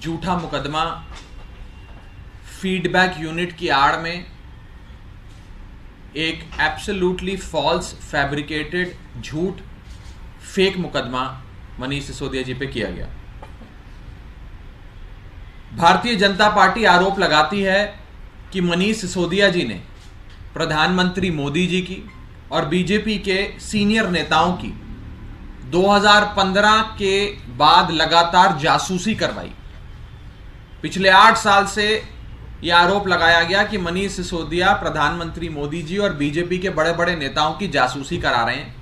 झूठा मुकदमा feedback unit की आड़ में एक एब्सोल्युटली फॉल्स फैब्रिकेटेड झूठ फेक मुकदमा मनीष सिसोदिया जी पे किया गया। भारतीय जनता पार्टी आरोप लगाती है कि मनीष सिसोदिया जी ने प्रधानमंत्री मोदी जी की और बीजेपी के सीनियर नेताओं की 2015 के बाद लगातार जासूसी करवाई। पिछले 8 साल से यह आरोप लगाया गया कि मनीष सिसोदिया प्रधानमंत्री मोदी जी और बीजेपी के बड़े बड़े नेताओं की जासूसी करा रहे हैं।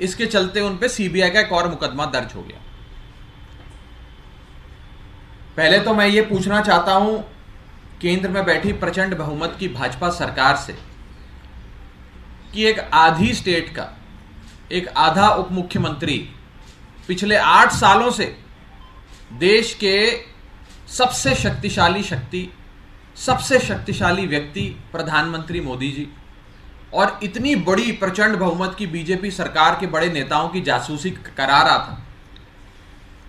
इसके चलते उन पे सीबीआई का एक और मुकदमा दर्ज हो गया। पहले तो मैं ये पूछना चाहता हूं केंद्र में बैठी प्रचंड बहुमत की भाजपा सरकार से कि एक आधी स्टेट का एक आधा उप मुख्यमंत्री पिछले 8 सालों से देश के सबसे शक्तिशाली व्यक्ति प्रधानमंत्री मोदी जी और इतनी बड़ी प्रचंड बहुमत की बीजेपी सरकार के बड़े नेताओं की जासूसी करा रहा था,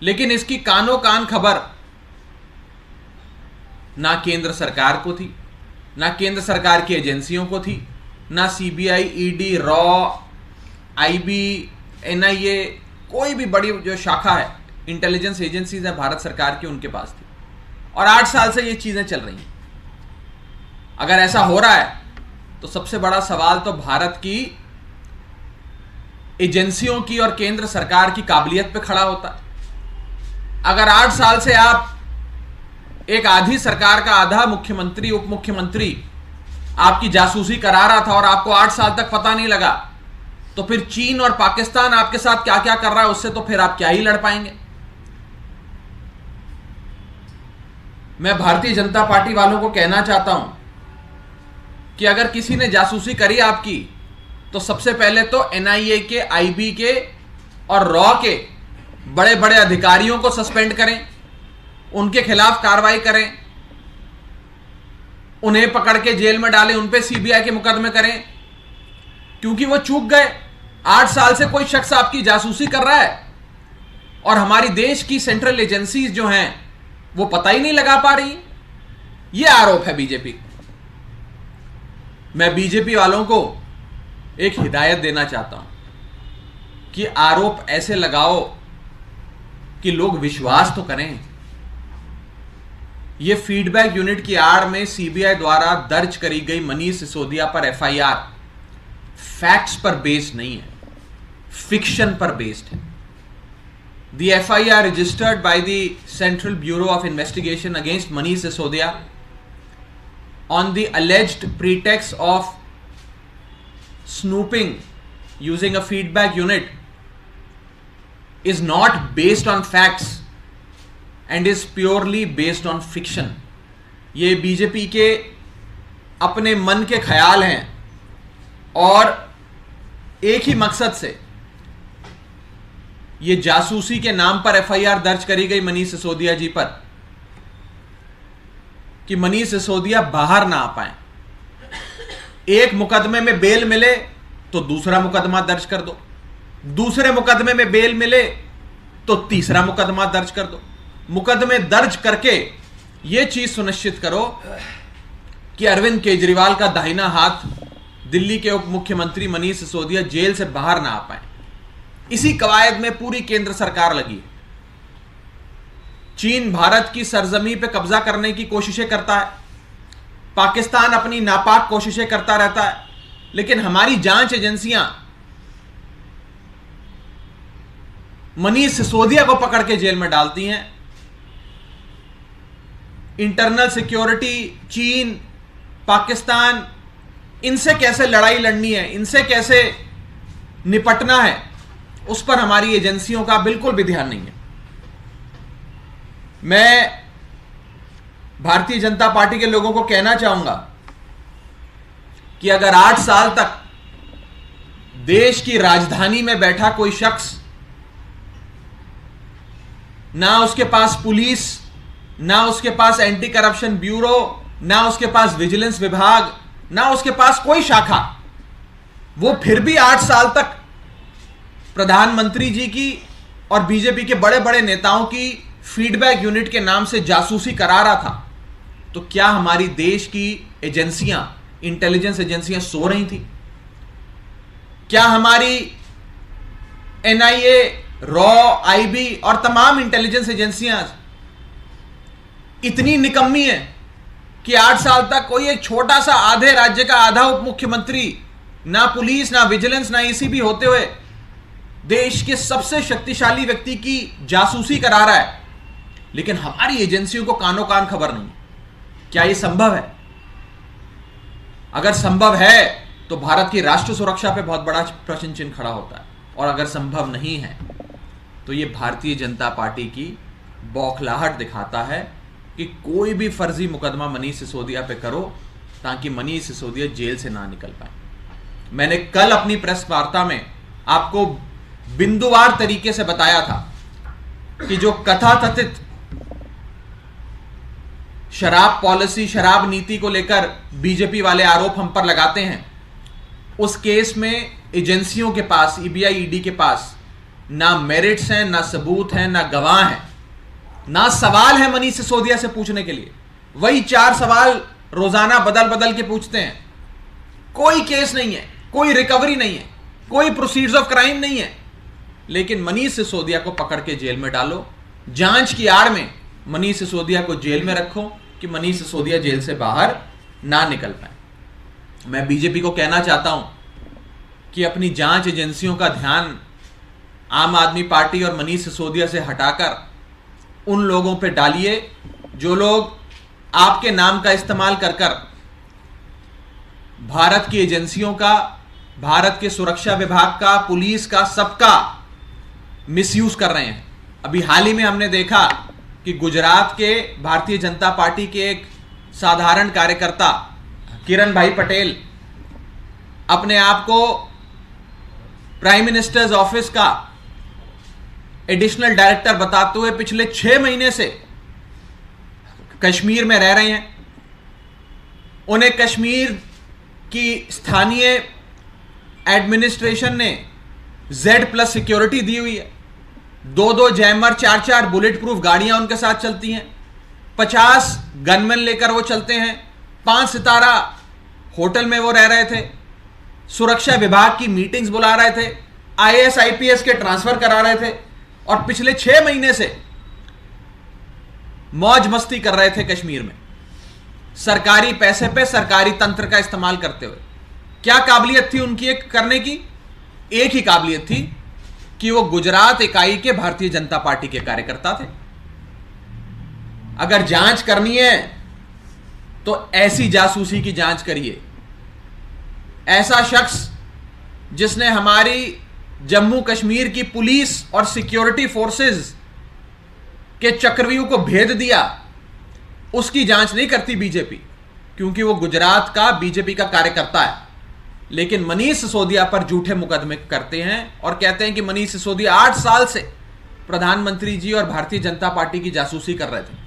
लेकिन इसकी कानों कान खबर ना केंद्र सरकार को थी, ना केंद्र सरकार की एजेंसियों को थी, ना CBI, ED, raw, IB, NIA, कोई भी बड़ी जो शाखा है इंटेलिजेंस एजेंसीज है भारत सरकार की, उनके पास थी। और 8 साल से ये चीजें चल रही हैं। अगर ऐसा हो रहा है तो सबसे बड़ा सवाल तो भारत की एजेंसियों की और केंद्र सरकार की काबिलियत पे खड़ा होता है। अगर 8 साल से आप एक आधी सरकार का आधा मुख्यमंत्री, उप मुख्यमंत्री आपकी जासूसी करा रहा था और आपको 8 साल तक पता नहीं लगा, तो फिर चीन और पाकिस्तान आपके साथ क्या क्या कर रहा है उससे तो फिर आप क्या ही लड़ पाएंगे। मैं भारतीय जनता पार्टी वालों को कहना चाहता हूं कि अगर किसी ने जासूसी करी आपकी तो सबसे पहले तो एनआईए के, आईबी के और रॉ के बड़े बड़े अधिकारियों को सस्पेंड करें, उनके खिलाफ कार्रवाई करें, उन्हें पकड़ के जेल में डालें, उन पे सीबीआई के मुकदमे करें, क्योंकि वो चूक गए। 8 साल से कोई शख्स आपकी जासूसी कर रहा है और हमारी देश की सेंट्रल एजेंसीज जो हैं वो पता ही नहीं लगा पा रही। ये आरोप है बीजेपी। मैं बीजेपी वालों को एक हिदायत देना चाहता हूं कि आरोप ऐसे लगाओ कि लोग विश्वास तो करें। यह फीडबैक यूनिट की आड़ में सीबीआई द्वारा दर्ज करी गई मनीष सिसोदिया पर एफआईआर फैक्ट्स पर बेस्ड नहीं है, फिक्शन पर बेस्ड है। The FIR registered by the central bureau of investigation against Manish Sisodia on the alleged pretext of snooping using a feedback unit is not based on facts and is purely based on fiction. ये BJP के अपने मन के ख्याल हैं और एक ही मकसद से ये जासूसी के नाम पर एफआईआर दर्ज करी गई मनीष सिसोदिया जी पर कि मनीष सिसोदिया बाहर ना आ पाए। एक मुकदमे में बेल मिले तो दूसरा मुकदमा दर्ज कर दो, दूसरे मुकदमे में बेल मिले तो तीसरा मुकदमा दर्ज कर दो। मुकदमे दर्ज करके यह चीज सुनिश्चित करो कि अरविंद केजरीवाल का दाहिना हाथ दिल्ली के उप मुख्यमंत्री मनीष सिसोदिया जेल से बाहर ना आ पाए। इसी कवायद में पूरी केंद्र सरकार लगी है। चीन भारत की सरजमी पे कब्जा करने की कोशिशें करता है, पाकिस्तान अपनी नापाक कोशिशें करता रहता है, लेकिन हमारी जांच एजेंसियां मनीष सिसोदिया को पकड़ के जेल में डालती हैं। इंटरनल सिक्योरिटी, चीन, पाकिस्तान, इनसे कैसे लड़ाई लड़नी है, इनसे कैसे निपटना है, उस पर हमारी एजेंसियों का बिल्कुल भी ध्यान नहीं है। मैं भारतीय जनता पार्टी के लोगों को कहना चाहूंगा कि अगर 8 साल तक देश की राजधानी में बैठा कोई शख्स, ना उसके पास पुलिस, ना उसके पास एंटी करप्शन ब्यूरो, ना उसके पास विजिलेंस विभाग, ना उसके पास कोई शाखा, वो फिर भी 8 साल तक प्रधानमंत्री जी की और बीजेपी के बड़े बड़े नेताओं की फीडबैक यूनिट के नाम से जासूसी करा रहा था, तो क्या हमारी देश की एजेंसियां, इंटेलिजेंस एजेंसियां सो रही थी? क्या हमारी एनआईए, रॉ, आईबी और तमाम इंटेलिजेंस एजेंसियां इतनी निकम्मी है कि 8 साल तक कोई एक छोटा सा आधे राज्य का आधा उप मुख्यमंत्री, ना पुलिस, ना विजिलेंस, ना ईसीबी होते हुए देश के सबसे शक्तिशाली व्यक्ति की जासूसी करा रहा है, लेकिन हमारी एजेंसियों को कानो कान खबर नहीं? क्या यह संभव है? अगर संभव है तो भारत की राष्ट्र सुरक्षा पे बहुत बड़ा प्रश्न चिन्ह खड़ा होता है, और अगर संभव नहीं है तो यह भारतीय जनता पार्टी की बौखलाहट दिखाता है कि कोई भी फर्जी मुकदमा मनीष सिसोदिया पे करो ताकि मनीष सिसोदिया जेल से ना निकल पाए। मैंने कल अपनी प्रेस वार्ता में आपको बिंदुवार तरीके से बताया था कि जो कथाकथित शराब पॉलिसी, शराब नीति को लेकर बीजेपी वाले आरोप हम पर लगाते हैं, उस केस में एजेंसियों के पास, ईबीआई, ईडी के पास ना मेरिट्स हैं, ना सबूत हैं, ना गवाह हैं, ना सवाल है मनीष सिसोदिया से पूछने के लिए। वही 4 सवाल रोजाना बदल बदल के पूछते हैं। कोई केस नहीं है, कोई रिकवरी नहीं है, कोई प्रोसीड्स ऑफ क्राइम नहीं है, लेकिन मनीष सिसोदिया को पकड़ के जेल में डालो। जांच की आड़ में मनीष सिसोदिया को जेल में रखो कि मनीष सिसोदिया जेल से बाहर ना निकल पाए। मैं बीजेपी को कहना चाहता हूं कि अपनी जांच एजेंसियों का ध्यान आम आदमी पार्टी और मनीष सिसोदिया से हटाकर उन लोगों पे डालिए जो लोग आपके नाम का इस्तेमाल कर कर भारत की एजेंसियों का, भारत के सुरक्षा विभाग का, पुलिस का, सबका मिसयूज कर रहे हैं। अभी हाल ही में हमने देखा कि गुजरात के भारतीय जनता पार्टी के एक साधारण कार्यकर्ता किरण भाई पटेल अपने आप को प्राइम मिनिस्टर्स ऑफिस का एडिशनल डायरेक्टर बताते हुए पिछले 6 महीने से कश्मीर में रह रहे हैं। उन्हें कश्मीर की स्थानीय एडमिनिस्ट्रेशन ने Z+ सिक्योरिटी दी हुई है। 2-2 जैमर, 4-4 बुलेट प्रूफ गाड़ियां उनके साथ चलती हैं। 50 गनमैन लेकर वो चलते हैं। 5 सितारा होटल में वो रह रहे थे। सुरक्षा विभाग की मीटिंग्स बुला रहे थे। IAS IPS के ट्रांसफर करा रहे थे और पिछले 6 महीने से मौज मस्ती कर रहे थे कश्मीर में, सरकारी पैसे पे, सरकारी तंत्र का इस्तेमाल करते हुए। क्या काबिलियत थी उनकी एक करने की? एक ही काबिलियत थी कि वो गुजरात इकाई के भारतीय जनता पार्टी के कार्यकर्ता थे। अगर जांच करनी है तो ऐसी जासूसी की जांच करिए। ऐसा शख्स जिसने हमारी जम्मू कश्मीर की पुलिस और सिक्योरिटी फोर्सेस के चक्रव्यूह को भेद दिया, उसकी जांच नहीं करती बीजेपी, क्योंकि वो गुजरात का बीजेपी का कार्यकर्ता है। लेकिन मनीष सिसोदिया पर झूठे मुकदमे करते हैं और कहते हैं कि मनीष सिसोदिया 8 साल से प्रधानमंत्री जी और भारतीय जनता पार्टी की जासूसी कर रहे थे।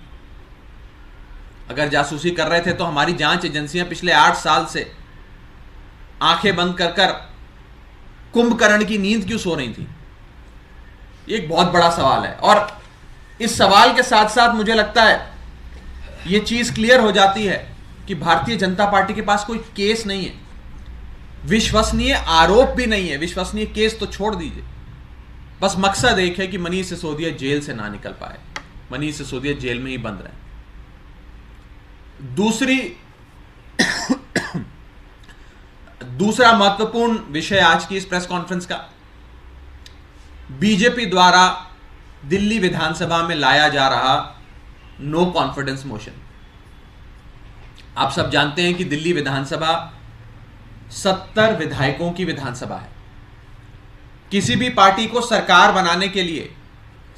अगर जासूसी कर रहे थे तो हमारी जांच एजेंसियां पिछले 8 साल से आंखें बंद कर कर कुंभकर्ण की नींद क्यों सो रही थी? ये एक बहुत बड़ा सवाल है। और इस सवाल के साथ साथ मुझे लगता है यह चीज क्लियर हो जाती है कि भारतीय जनता पार्टी के पास कोई केस नहीं है, विश्वसनीय आरोप भी नहीं है, विश्वसनीय केस तो छोड़ दीजिए। बस मकसद एक है कि मनीष सिसोदिया जेल से ना निकल पाए, मनीष सिसोदिया जेल में ही बंद रहे। दूसरा महत्वपूर्ण विषय आज की इस प्रेस कॉन्फ्रेंस का, बीजेपी द्वारा दिल्ली विधानसभा में लाया जा रहा नो कॉन्फिडेंस मोशन। आप सब जानते हैं कि दिल्ली विधानसभा 70 विधायकों की विधानसभा है। किसी भी पार्टी को सरकार बनाने के लिए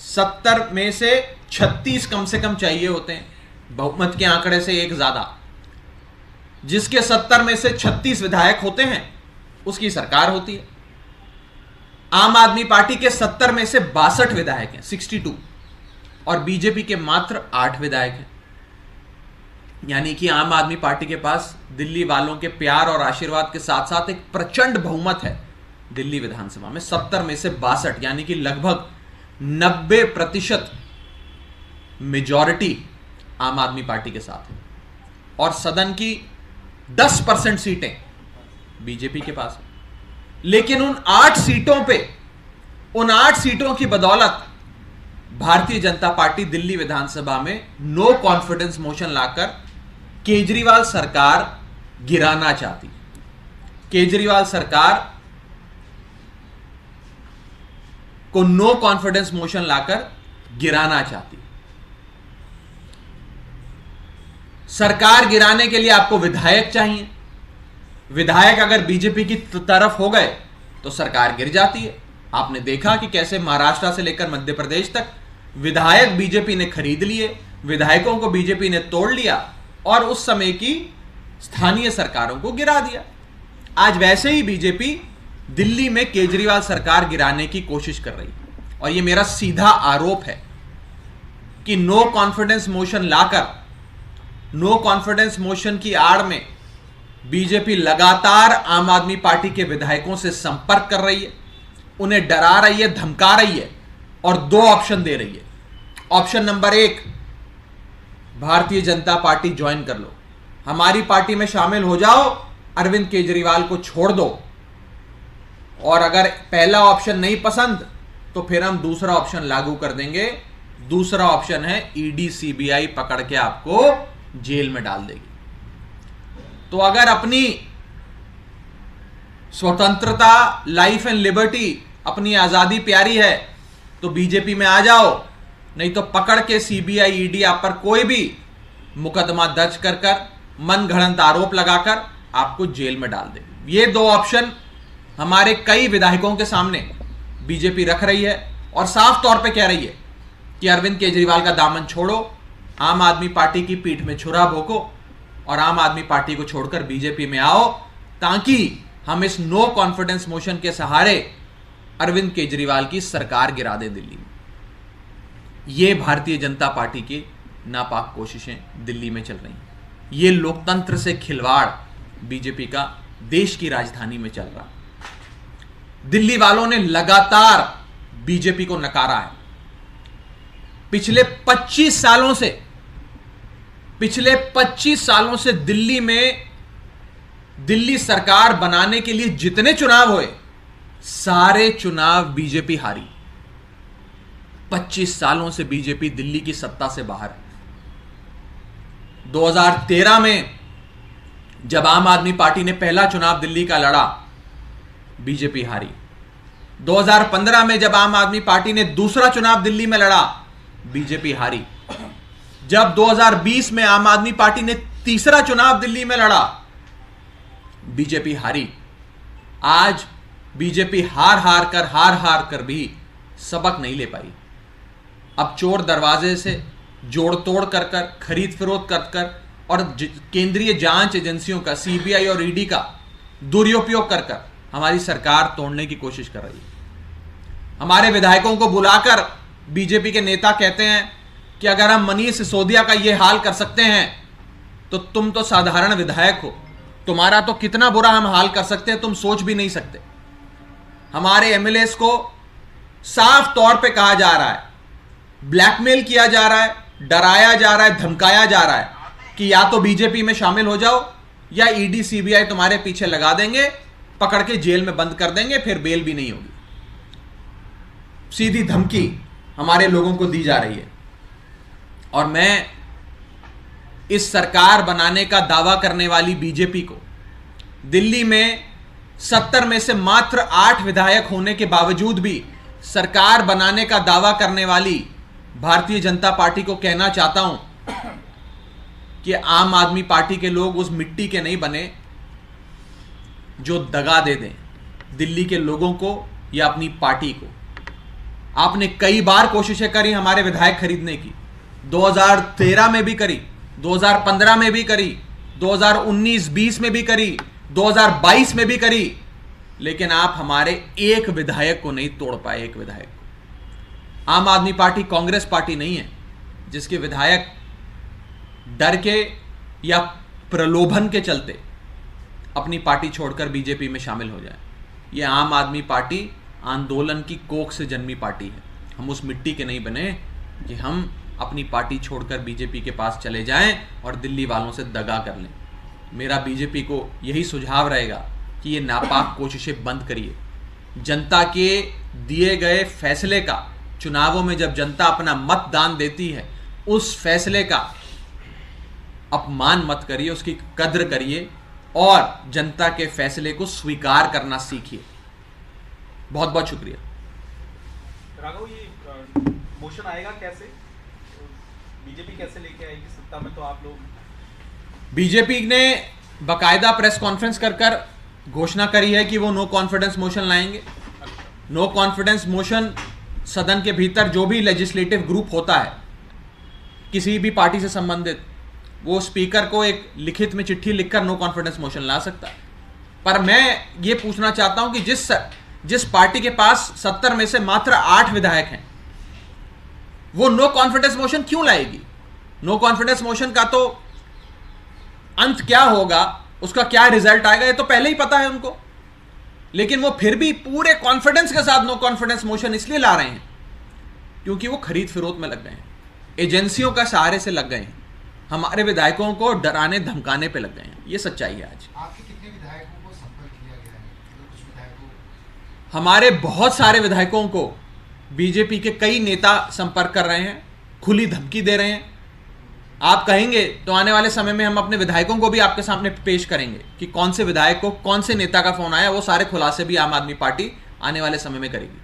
70 में से 36 कम से कम चाहिए होते हैं, बहुमत के आंकड़े से एक ज्यादा। जिसके 70 में से 36 विधायक होते हैं उसकी सरकार होती है। आम आदमी पार्टी के 70 में से 62 विधायक हैं, 62, और बीजेपी के मात्र 8 विधायक हैं। यानी कि आम आदमी पार्टी के पास दिल्ली वालों के प्यार और आशीर्वाद के साथ साथ एक प्रचंड बहुमत है दिल्ली विधानसभा में। 70 में से 62 यानी कि लगभग 90% मेजॉरिटी आम आदमी पार्टी के साथ है और सदन की 10% सीटें बीजेपी के पास है। लेकिन उन 8 सीटों की बदौलत भारतीय जनता पार्टी दिल्ली विधानसभा में नो कॉन्फिडेंस मोशन लाकर केजरीवाल सरकार गिराना चाहती। केजरीवाल सरकार को नो कॉन्फिडेंस मोशन लाकर गिराना चाहती। सरकार गिराने के लिए आपको विधायक चाहिए। विधायक अगर बीजेपी की तरफ हो गए तो सरकार गिर जाती है। आपने देखा कि कैसे महाराष्ट्र से लेकर मध्य प्रदेश तक विधायक बीजेपी ने खरीद लिए, विधायकों को बीजेपी ने तोड़ लिया और उस समय की स्थानीय सरकारों को गिरा दिया। आज वैसे ही बीजेपी दिल्ली में केजरीवाल सरकार गिराने की कोशिश कर रही है और यह मेरा सीधा आरोप है कि नो कॉन्फिडेंस मोशन लाकर, नो कॉन्फिडेंस मोशन की आड़ में बीजेपी लगातार आम आदमी पार्टी के विधायकों से संपर्क कर रही है, उन्हें डरा रही है, धमका रही है और 2 ऑप्शन दे रही है। Option number 1, Bharatiya Janata party join कर लो, हमारी पार्टी में शामिल हो जाओ, अरविंद केजरीवाल को छोड़ दो। और अगर पहला ऑप्शन नहीं पसंद तो फिर हम दूसरा ऑप्शन लागू कर देंगे। दूसरा ऑप्शन है ईडी सीबीआई पकड़ के आपको जेल में डाल देगी। तो अगर अपनी स्वतंत्रता, लाइफ एंड लिबर्टी, अपनी आजादी प्यारी है तो बीजेपी में आ जाओ, नहीं तो पकड़ के सीबीआई ईडी आप पर कोई भी मुकदमा दर्ज कर मन गढ़ंत आरोप लगाकर आपको जेल में डाल देगी। ये 2 ऑप्शन हमारे कई विधायकों के सामने बीजेपी रख रही है और साफ तौर पे कह रही है कि अरविंद केजरीवाल का दामन छोड़ो, आम आदमी पार्टी की पीठ में छुरा भोंको और आम आदमी पार्टी को छोड़कर बीजेपी में आओ, ताकि हम इस नो कॉन्फिडेंस मोशन के सहारे अरविंद केजरीवाल की सरकार गिरा दें दिल्ली में। ये भारतीय जनता पार्टी की नापाक कोशिशें दिल्ली में चल रही हैं। ये लोकतंत्र से खिलवाड़ बीजेपी का देश की राजधानी में चल रहा। दिल्ली वालों ने लगातार बीजेपी को नकारा है। पिछले 25 सालों से दिल्ली में दिल्ली सरकार बनाने के लिए जितने चुनाव हुए, सारे चुनाव बीजेपी हारी। 25 सालों से बीजेपी दिल्ली की सत्ता से बाहर है। 2013 में जब आम आदमी पार्टी ने पहला चुनाव दिल्ली का लड़ा, बीजेपी हारी। 2015 में जब आम आदमी पार्टी ने दूसरा चुनाव दिल्ली में लड़ा, बीजेपी हारी। जब 2020 में आम आदमी पार्टी ने तीसरा चुनाव दिल्ली में लड़ा, बीजेपी हारी। आज बीजेपी हार हार कर भी सबक नहीं ले पाई। अब चोर दरवाजे से जोड़ तोड़ कर खरीद फरोख्त कर और केंद्रीय जांच एजेंसियों का, सीबीआई और ईडी का दुरुपयोग कर हमारी सरकार तोड़ने की कोशिश कर रही है। हमारे विधायकों को बुलाकर बीजेपी के नेता कहते हैं कि अगर हम मनीष सिसोदिया का यह हाल कर सकते हैं तो तुम तो साधारण विधायक हो, तुम्हारा तो कितना बुरा हम हाल कर सकते हैं तुम सोच भी नहीं सकते। हमारे एमएलएस को साफ तौर पे कहा जा रहा है, ब्लैकमेल किया जा रहा है, डराया जा रहा है, धमकाया जा रहा है कि या तो बीजेपी में शामिल हो जाओ या ईडी सीबीआई तुम्हारे पीछे लगा देंगे, पकड़ के जेल में बंद कर देंगे, फिर बेल भी नहीं होगी। सीधी धमकी हमारे लोगों को दी जा रही है। और मैं इस सरकार बनाने का दावा करने वाली बीजेपी को, दिल्ली में 70 में से मात्र 8 विधायक होने के बावजूद भी सरकार बनाने का दावा करने वाली भारतीय जनता पार्टी को कहना चाहता हूं कि आम आदमी पार्टी के लोग उस मिट्टी के नहीं बने जो दगा दे दें दिल्ली के लोगों को या अपनी पार्टी को। आपने कई बार कोशिशें करी हमारे विधायक खरीदने की, 2013 में भी करी, 2015 में भी करी, 2019-20 में भी करी, 2022 में भी करी, लेकिन आप हमारे एक विधायक को नहीं तोड़ पाए। एक विधायक को। आम आदमी पार्टी कांग्रेस पार्टी नहीं है जिसके विधायक डर के या प्रलोभन के चलते अपनी पार्टी छोड़कर बीजेपी में शामिल हो जाए। यह आम आदमी पार्टी आंदोलन की कोख से जन्मी पार्टी है। हम उस मिट्टी के नहीं बने कि हम अपनी पार्टी छोड़कर बीजेपी के पास चले जाएं और दिल्ली वालों से दगा कर लें। मेरा बीजेपी को यही सुझाव रहेगा कि ये नापाक कोशिशें बंद करिए। जनता के दिए गए फैसले का, चुनावों में जब जनता अपना मतदान देती है, उस फैसले का अपमान मत करिए, उसकी कद्र करिए और जनता के फैसले को स्वीकार करना सीखिए। बहुत बहुत शुक्रिया। राघव, ये मोशन आएगा कैसे? बीजेपी कैसे लेके आएगी सत्ता में? तो आप लोग, बीजेपी ने बकायदा प्रेस कॉन्फ्रेंस कर घोषणा करी है कि वो नो कॉन्फिडेंस मोशन लाएंगे। नो कॉन्फिडेंस मोशन सदन के भीतर जो भी लेजिस्लेटिव ग्रुप होता है किसी भी पार्टी से संबंधित, वो स्पीकर को एक लिखित में चिट्ठी लिखकर नो कॉन्फिडेंस मोशन ला सकता है। पर मैं ये पूछना चाहता हूं कि जिस पार्टी के पास 70 में से मात्र 8 विधायक हैं, वो नो कॉन्फिडेंस मोशन क्यों लाएगी? नो कॉन्फिडेंस मोशन का तो अंत क्या होगा, उसका क्या रिजल्ट आएगा, ये तो पहले ही पता है उनको। लेकिन वो फिर भी पूरे कॉन्फिडेंस के साथ नो कॉन्फिडेंस मोशन इसलिए ला रहे हैं क्योंकि वो खरीद फिरोत में लग गए हैं, एजेंसियों का सहारे से लग गए हैं, हमारे विधायकों को डराने धमकाने पे लग गए हैं। ये सच्चाई है। आज आपके कितने विधायकों को संपर्क किया गया है? कुछ विधायकों, हमारे बहुत सारे विधायकों को बीजेपी के कई नेता संपर्क कर रहे हैं, खुली धमकी दे रहे हैं। आप कहेंगे तो आने वाले समय में हम अपने विधायकों को भी आपके सामने पेश करेंगे कि कौन से विधायक को कौन से नेता का फोन आया। वो सारे खुलासे भी आम आदमी पार्टी आने वाले समय में करेगी।